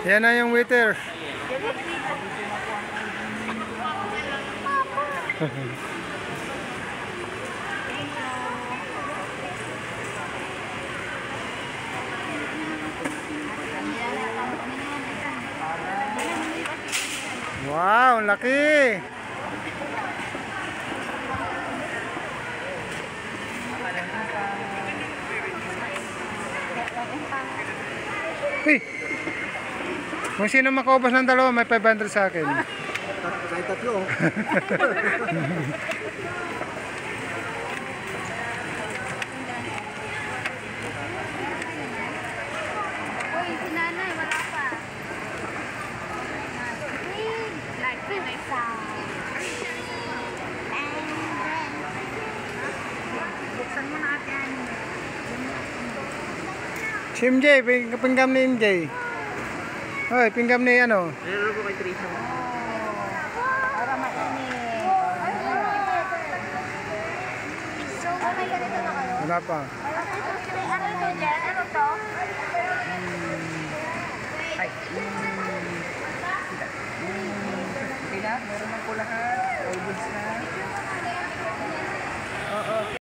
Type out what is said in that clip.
Yan na yung waiter. Wow, laki. Uy, kung sino makaubos ng dalawa, may 500 sa akin. Kahit tatlo. Uy, si nanay, wala pa. Like, may sound. Buksan mo na ate yan. Si MJ, pinggam ni MJ. Hoy, pinggam ni ano? Meron ko kay Trisha. Para mainit. So, may ganito na kayo? Wala pa. Ano to dyan? Ano to? Ay.